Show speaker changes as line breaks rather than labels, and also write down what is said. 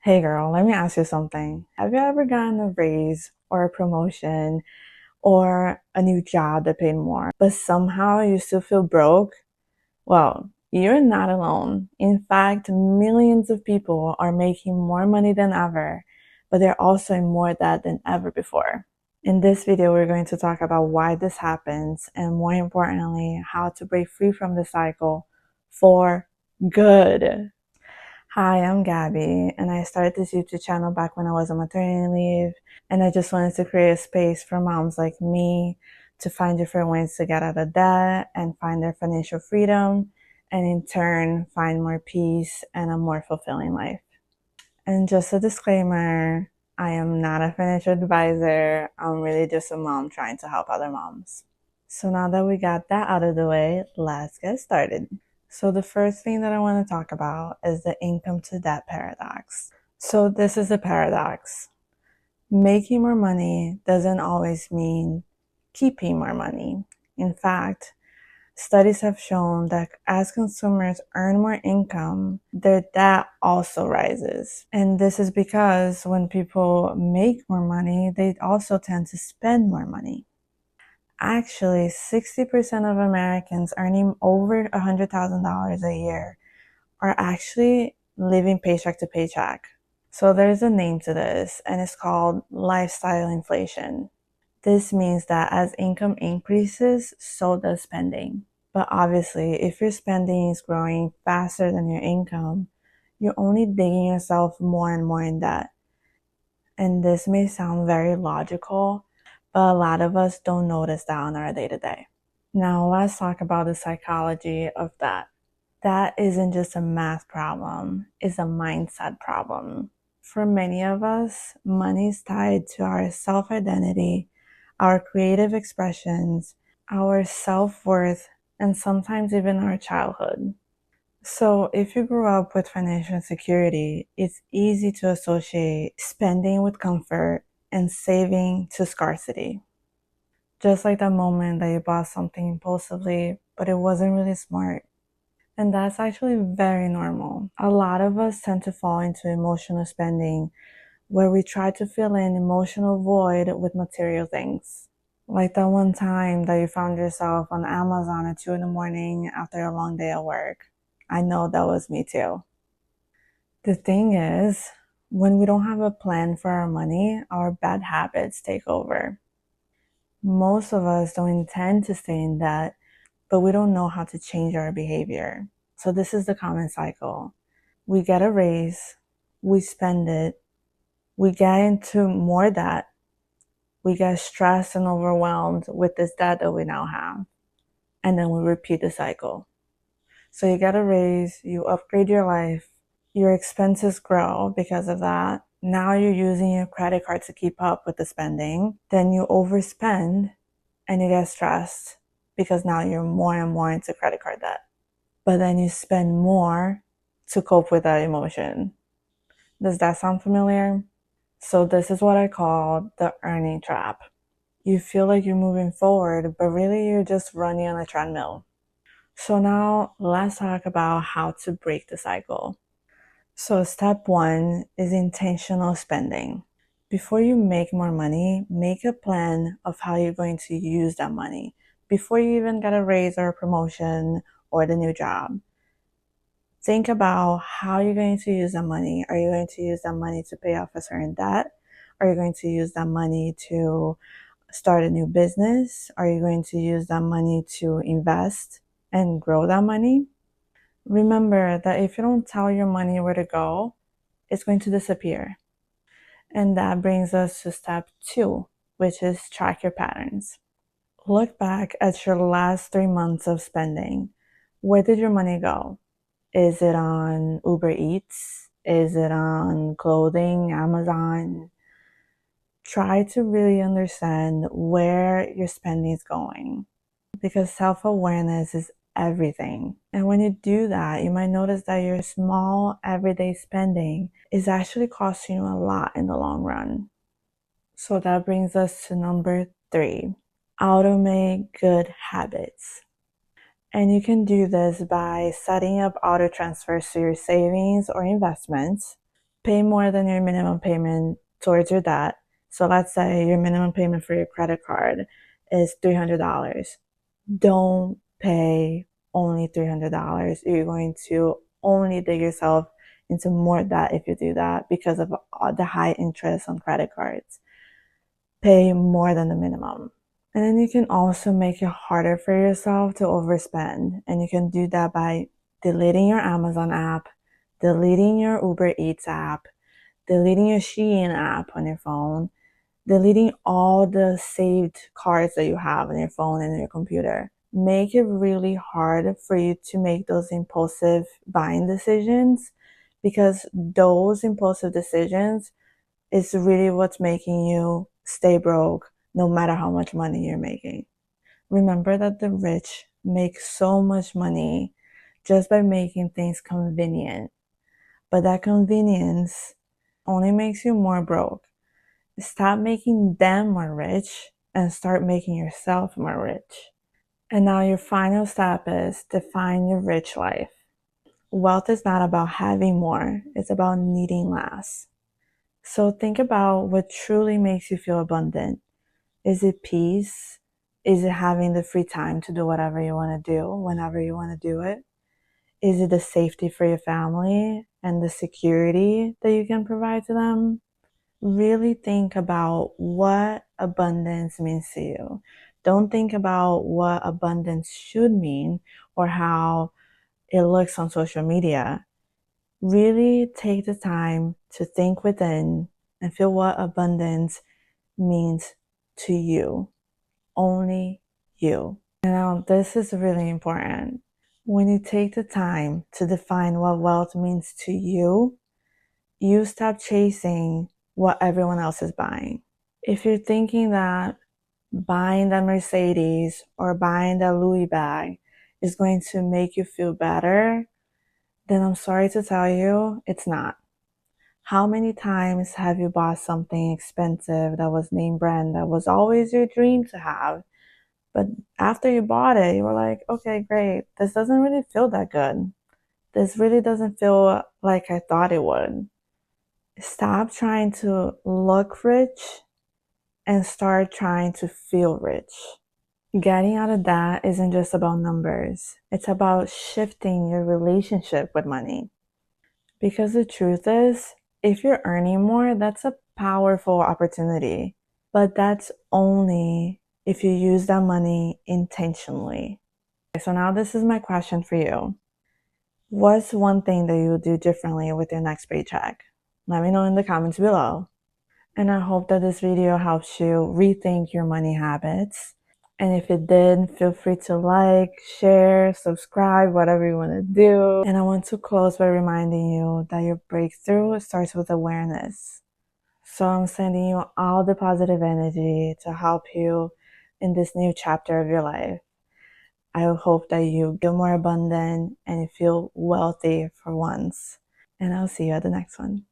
Hey girl, let me ask you something. Have you ever gotten a raise or a promotion or a new job that paid more, but somehow you still feel broke? Well, you're not alone. In fact, millions of people are making more money than ever, but they're also in more debt than ever before. In this video, we're going to talk about why this happens and, more importantly, how to break free from the cycle for good. Hi, I'm Gabby, and I started this YouTube channel back when I was on maternity leave, and I just wanted to create a space for moms like me to find different ways to get out of debt and find their financial freedom, and in turn, find more peace and a more fulfilling life. And just a disclaimer, I am not a financial advisor. I'm really just a mom trying to help other moms. So now that we got that out of the way, let's get started. So the first thing that I want to talk about is the income to debt paradox. So this is a paradox. Making more money doesn't always mean keeping more money. In fact, studies have shown that as consumers earn more income, their debt also rises. And this is because when people make more money, they also tend to spend more money. Actually, 60% of Americans earning over $100,000 a year are actually living paycheck to paycheck. So there's a name to this, and it's called lifestyle inflation. This means that as income increases, so does spending. But obviously, if your spending is growing faster than your income, you're only digging yourself more and more in debt. And this may sound very logical, but a lot of us don't notice that on our day to day. Now, let's talk about the psychology of that. That isn't just a math problem, it's a mindset problem. For many of us, money is tied to our self identity, our creative expressions, our self worth, and sometimes even our childhood. So, if you grew up with financial insecurity, it's easy to associate spending with comfort and saving to scarcity. Just like that moment that you bought something impulsively, but it wasn't really smart. And that's actually very normal. A lot of us tend to fall into emotional spending where we try to fill in emotional void with material things. Like that one time that you found yourself on Amazon at 2 in the morning after a long day at work. I know that was me too. The thing is, when we don't have a plan for our money, our bad habits take over. Most of us don't intend to stay in debt, but we don't know how to change our behavior. So this is the common cycle. We get a raise, we spend it, we get into more debt, we get stressed and overwhelmed with this debt that we now have, and then we repeat the cycle. So you get a raise, you upgrade your life, your expenses grow because of that. Now you're using your credit card to keep up with the spending. Then you overspend and you get stressed because now you're more and more into credit card debt. But then you spend more to cope with that emotion. Does that sound familiar? So this is what I call the earning trap. You feel like you're moving forward, but really you're just running on a treadmill. So now let's talk about how to break the cycle. So step one is intentional spending. Before you make more money, make a plan of how you're going to use that money before you even get a raise or a promotion or the new job. Think about how you're going to use that money. Are you going to use that money to pay off a certain debt? Are you going to use that money to start a new business? Are you going to use that money to invest and grow that money? Remember that if you don't tell your money where to go, it's going to disappear. And that brings us to step two, which is track your patterns. Look back at your last 3 months of spending. Where did your money go? Is it on Uber Eats? Is it on clothing, Amazon? Try to really understand where your spending is going because self-awareness is everything. And when you do that, you might notice that your small everyday spending is actually costing you a lot in the long run. So that brings us to number 3, automate good habits. And you can do this by setting up auto transfers to your savings or investments. pay more than your minimum payment towards your debt. So let's say your minimum payment for your credit card is $300. Don't pay only $300. You're going to only dig yourself into more debt if you do that because of the high interest on credit cards. Pay more than the minimum. And then you can also make it harder for yourself to overspend. And you can do that by deleting your Amazon app, deleting your Uber Eats app, deleting your Shein app on your phone, deleting all the saved cards that you have on your phone and your computer. Make it really hard for you to make those impulsive buying decisions, because those impulsive decisions is really what's making you stay broke no matter how much money you're making. Remember that the rich make so much money just by making things convenient, but that convenience only makes you more broke. Stop making them more rich and start making yourself more rich. And now your final step is define your rich life. Wealth is not about having more, it's about needing less. So think about what truly makes you feel abundant. Is it peace? Is it having the free time to do whatever you want to do whenever you want to do it? Is it the safety for your family and the security that you can provide to them? Really think about what abundance means to you. Don't think about what abundance should mean or how it looks on social media. Really take the time to think within and feel what abundance means to you. Only you. Now, this is really important. When you take the time to define what wealth means to you, you stop chasing what everyone else is buying. If you're thinking that buying that Mercedes or buying that Louis bag is going to make you feel better, then I'm sorry to tell you, it's not. How many times have you bought something expensive that was name brand that was always your dream to have? But after you bought it, you were like, okay, great. This doesn't really feel that good. This really doesn't feel like I thought it would. Stop trying to look rich and start trying to feel rich. Getting out of that isn't just about numbers. It's about shifting your relationship with money. Because the truth is, if you're earning more, that's a powerful opportunity. But that's only if you use that money intentionally. So now this is my question for you. What's one thing that you would do differently with your next paycheck? Let me know in the comments below. And I hope that this video helps you rethink your money habits. And if it did, feel free to like, share, subscribe, whatever you want to do. And I want to close by reminding you that your breakthrough starts with awareness. So I'm sending you all the positive energy to help you in this new chapter of your life. I hope that you feel more abundant and you feel wealthy for once. And I'll see you at the next one.